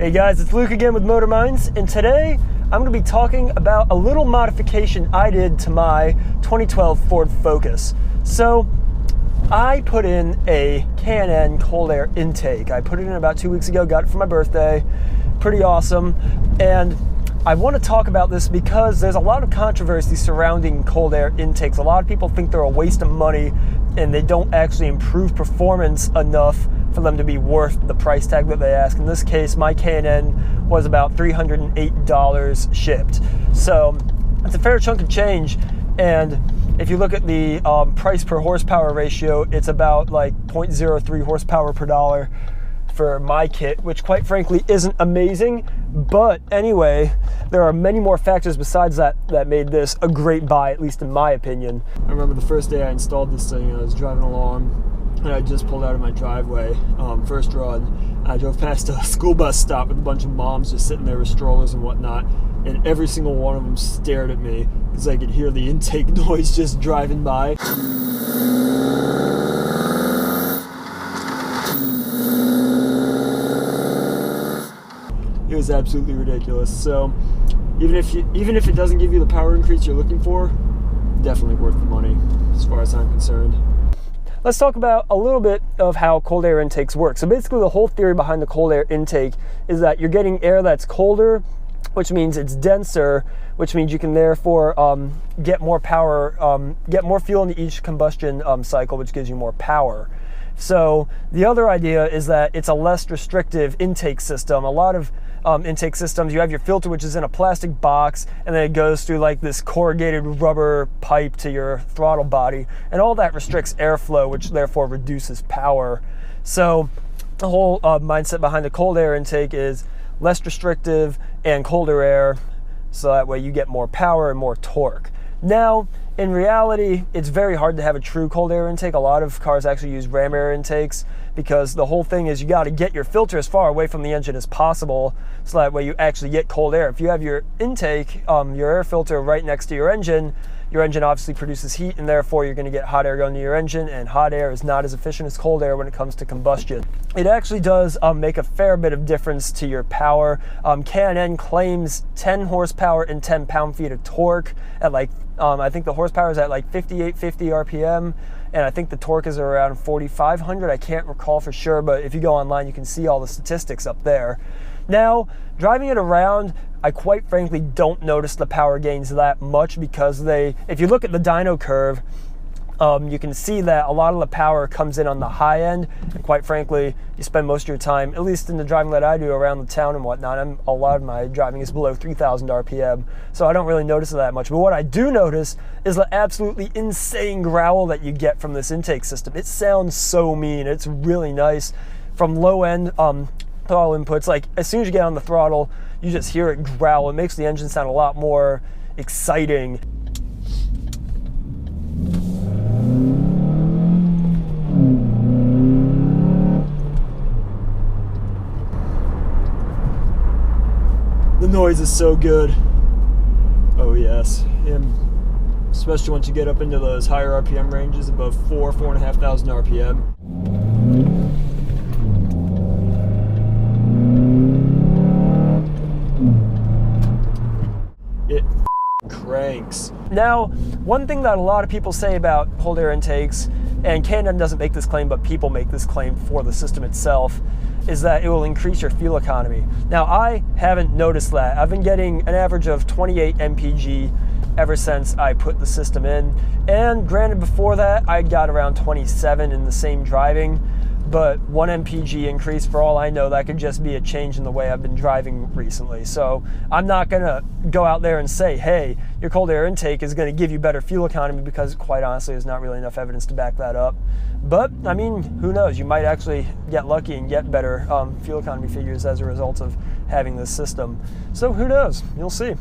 Hey guys, it's Luke again with Motor Minds, and today I'm going to be talking about a little modification I did to my 2012 Ford Focus. So I put in a K&N cold air intake. I put it in about 2 weeks ago, got it for my birthday. Pretty awesome. And I want to talk about this because there's a lot of controversy surrounding cold air intakes. A lot of people think they're a waste of money and they don't actually improve performance enough for them to be worth the price tag that they ask. In this case, my K&N was about $308 shipped. So it's a fair chunk of change. And if you look at the price per horsepower ratio, it's about like 0.03 horsepower per dollar for my kit, which quite frankly isn't amazing. But anyway, there are many more factors besides that made this a great buy, at least in my opinion. I remember the first day I installed this thing, I was driving along and I just pulled out of my driveway, first run. I drove past a school bus stop with a bunch of moms just sitting there with strollers and whatnot, and every single one of them stared at me because I could hear the intake noise just driving by. It was absolutely ridiculous. So even if it doesn't give you the power increase you're looking for, definitely worth the money as far as I'm concerned. Let's talk about a little bit of how cold air intakes work. So basically the whole theory behind the cold air intake is that you're getting air that's colder, which means it's denser, which means you can therefore get more power, get more fuel into each combustion cycle, which gives you more power. So the other idea is that it's a less restrictive intake system. A lot of intake systems, you have your filter, which is in a plastic box, and then it goes through like this corrugated rubber pipe to your throttle body, and all that restricts airflow, which therefore reduces power. So the whole mindset behind the cold air intake is less restrictive and colder air, so that way you get more power and more torque. Now, in reality, it's very hard to have a true cold air intake. A lot of cars actually use ram air intakes because the whole thing is you got to get your filter as far away from the engine as possible so that way you actually get cold air. If you have your intake, your air filter right next to your engine obviously produces heat, and therefore you're going to get hot air going to your engine, and hot air is not as efficient as cold air when it comes to combustion. It actually does make a fair bit of difference to your power. K&N claims 10 horsepower and 10 pound-feet of torque at like, I think the horsepower is at like 5850 RPM, and I think the torque is around 4,500. I can't recall for sure, but if you go online, you can see all the statistics up there. Now, driving it around, I quite frankly don't notice the power gains that much because if you look at the dyno curve, you can see that a lot of the power comes in on the high end, and quite frankly, you spend most of your time, at least in the driving that I do around the town and whatnot, a lot of my driving is below 3,000 RPM, so I don't really notice it that much. But what I do notice is the absolutely insane growl that you get from this intake system. It sounds so mean. It's really nice. From low end throttle inputs, like as soon as you get on the throttle, you just hear it growl. It makes the engine sound a lot more exciting. The noise is so good. Oh yes, and especially once you get up into those higher RPM ranges above 4,500 RPM. It cranks. Now, one thing that a lot of people say about cold air intakes, and K&N doesn't make this claim, but people make this claim for the system itself, is that it will increase your fuel economy. Now, I haven't noticed that. I've been getting an average of 28 mpg ever since I put the system in. And granted, before that, I got around 27 in the same driving, but 1 mpg increase, for all I know, that could just be a change in the way I've been driving recently. So I'm not gonna go out there and say, hey, your cold air intake is gonna give you better fuel economy, because quite honestly, there's not really enough evidence to back that up. But I mean, who knows? You might actually get lucky and get better fuel economy figures as a result of having this system. So who knows? You'll see.